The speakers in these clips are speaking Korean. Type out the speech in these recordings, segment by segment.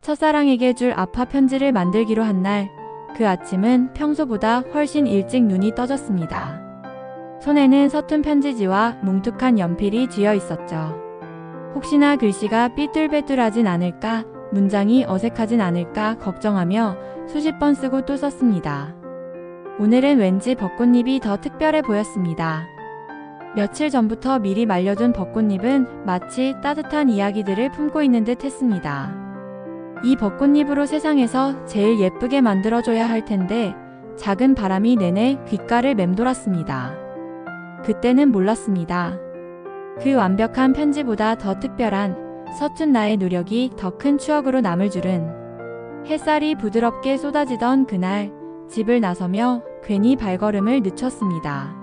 첫사랑에게 줄 아파 편지를 만들기로 한 날, 그 아침은 평소보다 훨씬 일찍 눈이 떠졌습니다. 손에는 서툰 편지지와 뭉툭한 연필이 쥐어 있었죠. 혹시나 글씨가 삐뚤빼뚤하진 않을까, 문장이 어색하진 않을까 걱정하며 수십 번 쓰고 또 썼습니다. 오늘은 왠지 벚꽃잎이 더 특별해 보였습니다. 며칠 전부터 미리 말려둔 벚꽃잎은 마치 따뜻한 이야기들을 품고 있는 듯 했습니다. 이 벚꽃잎으로 세상에서 제일 예쁘게 만들어줘야 할 텐데 작은 바람이 내내 귓가를 맴돌았습니다. 그때는 몰랐습니다. 그 완벽한 편지보다 더 특별한 서툰 나의 노력이 더 큰 추억으로 남을 줄은. 햇살이 부드럽게 쏟아지던 그날, 집을 나서며 괜히 발걸음을 늦췄습니다.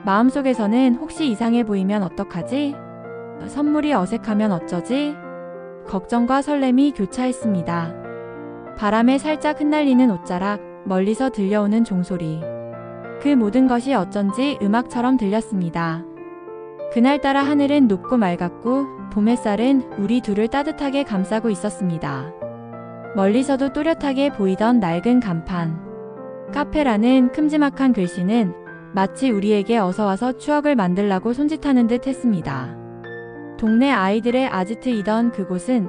마음속에서는 혹시 이상해 보이면 어떡하지? 선물이 어색하면 어쩌지? 걱정과 설렘이 교차했습니다. 바람에 살짝 흩날리는 옷자락, 멀리서 들려오는 종소리. 그 모든 것이 어쩐지 음악처럼 들렸습니다. 그날따라 하늘은 높고 맑았고 봄 햇살은 우리 둘을 따뜻하게 감싸고 있었습니다. 멀리서도 또렷하게 보이던 낡은 간판. 카페라는 큼지막한 글씨는 마치 우리에게 어서와서 추억을 만들라고 손짓하는 듯 했습니다. 동네 아이들의 아지트이던 그곳은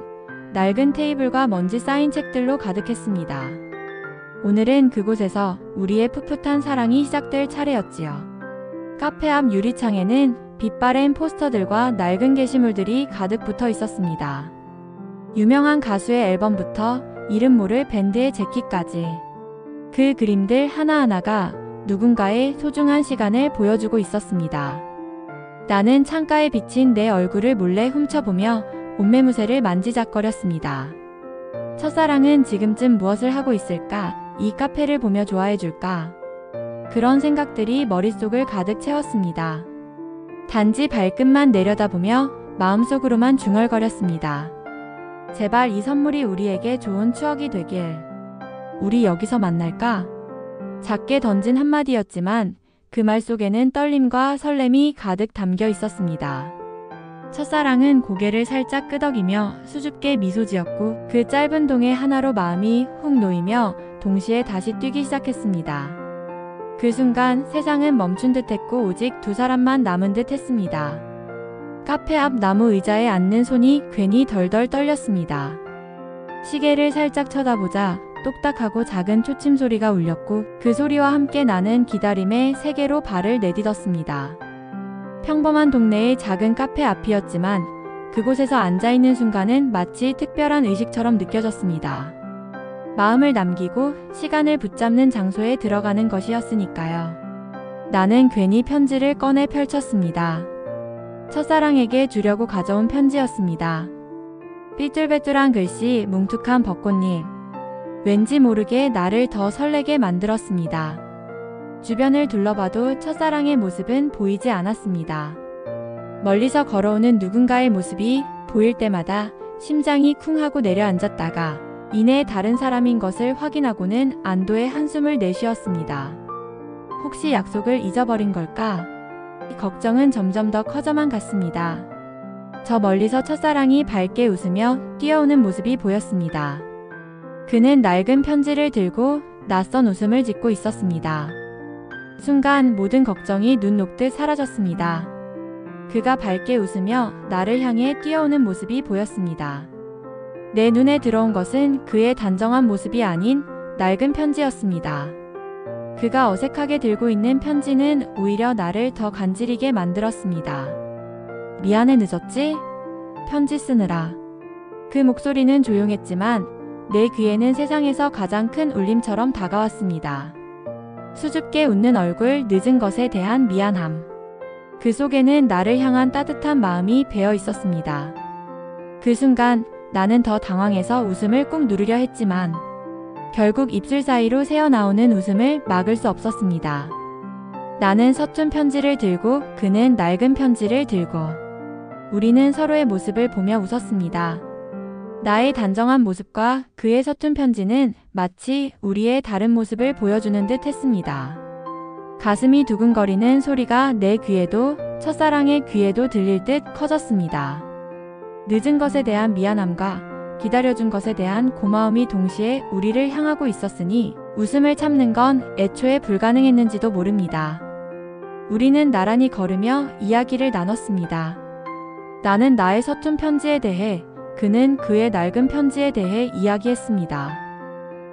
낡은 테이블과 먼지 쌓인 책들로 가득했습니다. 오늘은 그곳에서 우리의 풋풋한 사랑이 시작될 차례였지요. 카페 앞 유리창에는 빛바랜 포스터들과 낡은 게시물들이 가득 붙어 있었습니다. 유명한 가수의 앨범부터 이름 모를 밴드의 재킷까지. 그 그림들 하나하나가 누군가의 소중한 시간을 보여주고 있었습니다. 나는 창가에 비친 내 얼굴을 몰래 훔쳐보며 옷매무새를 만지작거렸습니다. 첫사랑은 지금쯤 무엇을 하고 있을까? 이 카페를 보며 좋아해줄까? 그런 생각들이 머릿속을 가득 채웠습니다. 단지 발끝만 내려다보며 마음속으로만 중얼거렸습니다. 제발 이 선물이 우리에게 좋은 추억이 되길. 우리 여기서 만날까? 작게 던진 한마디였지만 그 말 속에는 떨림과 설렘이 가득 담겨 있었습니다. 첫사랑은 고개를 살짝 끄덕이며 수줍게 미소 지었고 그 짧은 동에 하나로 마음이 훅 놓이며 동시에 다시 뛰기 시작했습니다. 그 순간 세상은 멈춘 듯했고 오직 두 사람만 남은 듯 했습니다. 카페 앞 나무 의자에 앉는 손이 괜히 덜덜 떨렸습니다. 시계를 살짝 쳐다보자 똑딱하고 작은 초침 소리가 울렸고 그 소리와 함께 나는 기다림의 세계로 발을 내딛었습니다. 평범한 동네의 작은 카페 앞이었지만 그곳에서 앉아있는 순간은 마치 특별한 의식처럼 느껴졌습니다. 마음을 남기고 시간을 붙잡는 장소에 들어가는 것이었으니까요. 나는 괜히 편지를 꺼내 펼쳤습니다. 첫사랑에게 주려고 가져온 편지였습니다. 삐뚤빼뚤한 글씨, 뭉툭한 벚꽃잎. 왠지 모르게 나를 더 설레게 만들었습니다. 주변을 둘러봐도 첫사랑의 모습은 보이지 않았습니다. 멀리서 걸어오는 누군가의 모습이 보일 때마다 심장이 쿵 하고 내려앉았다가 이내 다른 사람인 것을 확인하고는 안도의 한숨을 내쉬었습니다. 혹시 약속을 잊어버린 걸까? 걱정은 점점 더 커져만 갔습니다. 저 멀리서 첫사랑이 밝게 웃으며 뛰어오는 모습이 보였습니다. 그는 낡은 편지를 들고 낯선 웃음을 짓고 있었습니다. 순간 모든 걱정이 눈 녹듯 사라졌습니다. 그가 밝게 웃으며 나를 향해 뛰어오는 모습이 보였습니다. 내 눈에 들어온 것은 그의 단정한 모습이 아닌 낡은 편지였습니다. 그가 어색하게 들고 있는 편지는 오히려 나를 더 간지리게 만들었습니다. 미안해 늦었지? 편지 쓰느라. 그 목소리는 조용했지만 내 귀에는 세상에서 가장 큰 울림처럼 다가왔습니다. 수줍게 웃는 얼굴, 늦은 것에 대한 미안함. 그 속에는 나를 향한 따뜻한 마음이 배어 있었습니다. 그 순간 나는 더 당황해서 웃음을 꾹 누르려 했지만 결국 입술 사이로 새어나오는 웃음을 막을 수 없었습니다. 나는 서툰 편지를 들고 그는 낡은 편지를 들고 우리는 서로의 모습을 보며 웃었습니다. 나의 단정한 모습과 그의 서툰 편지는 마치 우리의 다른 모습을 보여주는 듯 했습니다. 가슴이 두근거리는 소리가 내 귀에도 첫사랑의 귀에도 들릴 듯 커졌습니다. 늦은 것에 대한 미안함과 기다려준 것에 대한 고마움이 동시에 우리를 향하고 있었으니 웃음을 참는 건 애초에 불가능했는지도 모릅니다. 우리는 나란히 걸으며 이야기를 나눴습니다. 나는 나의 서툰 편지에 대해, 그는 그의 낡은 편지에 대해 이야기했습니다.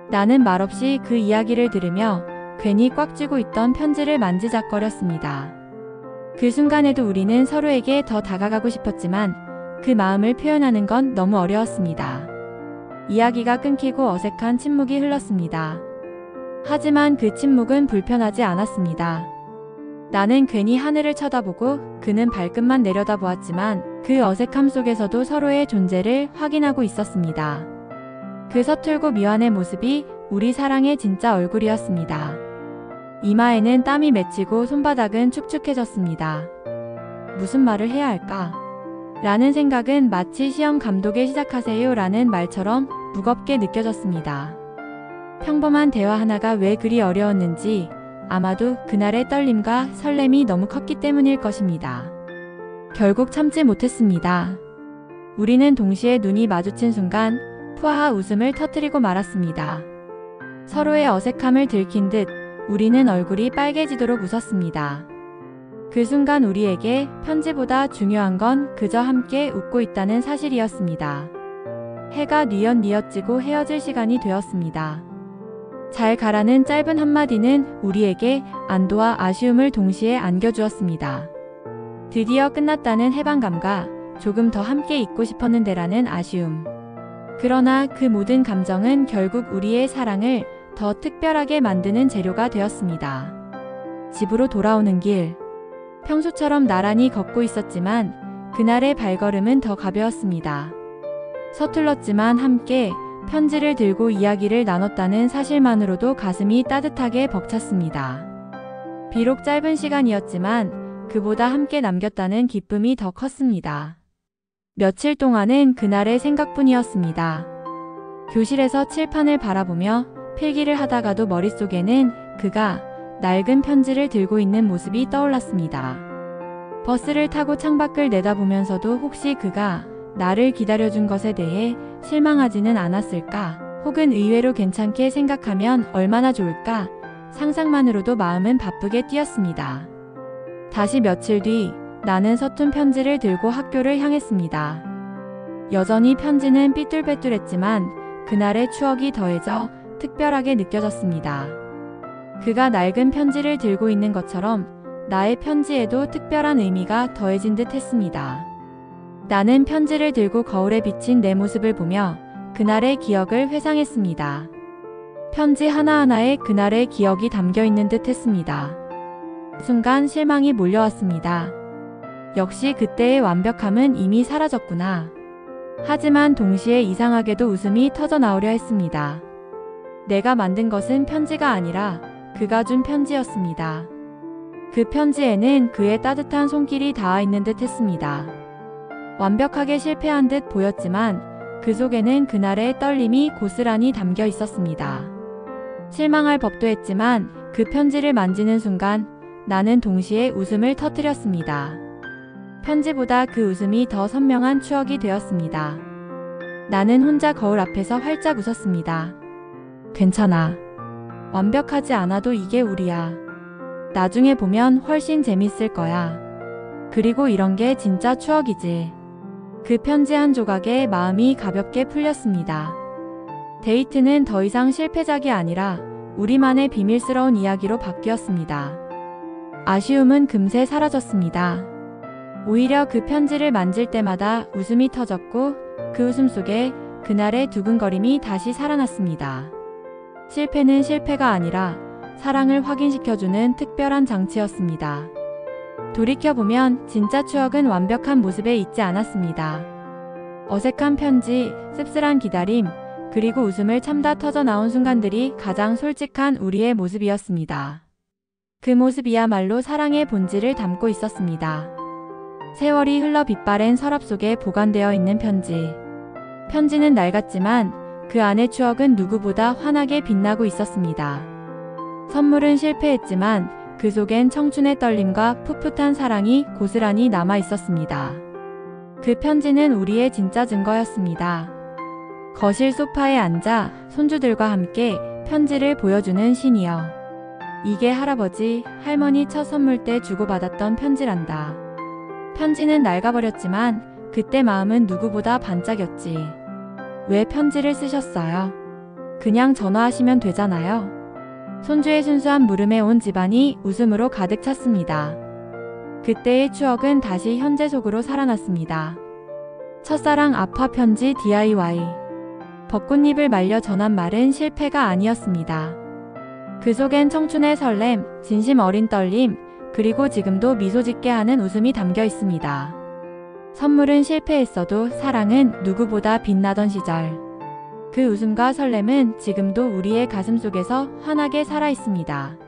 나는 말없이 그 이야기를 들으며 괜히 꽉 쥐고 있던 편지를 만지작거렸습니다. 그 순간에도 우리는 서로에게 더 다가가고 싶었지만 그 마음을 표현하는 건 너무 어려웠습니다. 이야기가 끊기고 어색한 침묵이 흘렀습니다. 하지만 그 침묵은 불편하지 않았습니다. 나는 괜히 하늘을 쳐다보고 그는 발끝만 내려다보았지만 그 어색함 속에서도 서로의 존재를 확인하고 있었습니다. 그 서툴고 미완의 모습이 우리 사랑의 진짜 얼굴이었습니다. 이마에는 땀이 맺히고 손바닥은 축축해졌습니다. 무슨 말을 해야 할까? 라는 생각은 마치 시험 감독의 시작하세요 라는 말처럼 무겁게 느껴졌습니다. 평범한 대화 하나가 왜 그리 어려웠는지 아마도 그날의 떨림과 설렘이 너무 컸기 때문일 것입니다. 결국 참지 못했습니다. 우리는 동시에 눈이 마주친 순간 푸아하 웃음을 터뜨리고 말았습니다. 서로의 어색함을 들킨 듯 우리는 얼굴이 빨개지도록 웃었습니다. 그 순간 우리에게 편지보다 중요한 건 그저 함께 웃고 있다는 사실이었습니다. 해가 뉘엿뉘엿 지고 헤어질 시간이 되었습니다. 잘 가라는 짧은 한마디는 우리에게 안도와 아쉬움을 동시에 안겨주었습니다. 드디어 끝났다는 해방감과 조금 더 함께 있고 싶었는데라는 아쉬움. 그러나 그 모든 감정은 결국 우리의 사랑을 더 특별하게 만드는 재료가 되었습니다. 집으로 돌아오는 길. 평소처럼 나란히 걷고 있었지만 그날의 발걸음은 더 가벼웠습니다. 서툴렀지만 함께 편지를 들고 이야기를 나눴다는 사실만으로도 가슴이 따뜻하게 벅찼습니다. 비록 짧은 시간이었지만 그보다 함께 남겼다는 기쁨이 더 컸습니다. 며칠 동안은 그날의 생각뿐이었습니다. 교실에서 칠판을 바라보며 필기를 하다가도 머릿속에는 그가 낡은 편지를 들고 있는 모습이 떠올랐습니다. 버스를 타고 창밖을 내다보면서도 혹시 그가 나를 기다려준 것에 대해 실망하지는 않았을까? 혹은 의외로 괜찮게 생각하면 얼마나 좋을까? 상상만으로도 마음은 바쁘게 뛰었습니다. 다시 며칠 뒤 나는 서툰 편지를 들고 학교를 향했습니다. 여전히 편지는 삐뚤빼뚤했지만 그날의 추억이 더해져 특별하게 느껴졌습니다. 그가 낡은 편지를 들고 있는 것처럼 나의 편지에도 특별한 의미가 더해진 듯 했습니다. 나는 편지를 들고 거울에 비친 내 모습을 보며 그날의 기억을 회상했습니다. 편지 하나하나에 그날의 기억이 담겨 있는 듯 했습니다. 순간 실망이 몰려왔습니다. 역시 그때의 완벽함은 이미 사라졌구나. 하지만 동시에 이상하게도 웃음이 터져 나오려 했습니다. 내가 만든 것은 편지가 아니라 그가 준 편지였습니다. 그 편지에는 그의 따뜻한 손길이 닿아 있는 듯 했습니다. 완벽하게 실패한 듯 보였지만 그 속에는 그날의 떨림이 고스란히 담겨 있었습니다. 실망할 법도 했지만 그 편지를 만지는 순간 나는 동시에 웃음을 터뜨렸습니다. 편지보다 그 웃음이 더 선명한 추억이 되었습니다. 나는 혼자 거울 앞에서 활짝 웃었습니다. 괜찮아. 완벽하지 않아도 이게 우리야. 나중에 보면 훨씬 재밌을 거야. 그리고 이런 게 진짜 추억이지. 그 편지 한 조각에 마음이 가볍게 풀렸습니다. 데이트는 더 이상 실패작이 아니라 우리만의 비밀스러운 이야기로 바뀌었습니다. 아쉬움은 금세 사라졌습니다. 오히려 그 편지를 만질 때마다 웃음이 터졌고 그 웃음 속에 그날의 두근거림이 다시 살아났습니다. 실패는 실패가 아니라 사랑을 확인시켜주는 특별한 장치였습니다. 돌이켜보면 진짜 추억은 완벽한 모습에 있지 않았습니다. 어색한 편지, 씁쓸한 기다림, 그리고 웃음을 참다 터져 나온 순간들이 가장 솔직한 우리의 모습이었습니다. 그 모습이야말로 사랑의 본질을 담고 있었습니다. 세월이 흘러 빛바랜 서랍 속에 보관되어 있는 편지. 편지는 낡았지만 그 안의 추억은 누구보다 환하게 빛나고 있었습니다. 선물은 실패했지만 그 속엔 청춘의 떨림과 풋풋한 사랑이 고스란히 남아 있었습니다. 그 편지는 우리의 진짜 증거였습니다. 거실 소파에 앉아 손주들과 함께 편지를 보여주는 시니어. 이게 할아버지, 할머니 첫 선물 때 주고받았던 편지란다. 편지는 낡아버렸지만 그때 마음은 누구보다 반짝였지. 왜 편지를 쓰셨어요? 그냥 전화하시면 되잖아요. 손주의 순수한 물음에 온 집안이 웃음으로 가득 찼습니다. 그때의 추억은 다시 현재 속으로 살아났습니다. 첫사랑 아파 편지 DIY. 벚꽃잎을 말려 전한 말은 실패가 아니었습니다. 그 속엔 청춘의 설렘, 진심 어린 떨림, 그리고 지금도 미소 짓게 하는 웃음이 담겨 있습니다. 선물은 실패했어도 사랑은 누구보다 빛나던 시절. 그 웃음과 설렘은 지금도 우리의 가슴 속에서 환하게 살아 있습니다.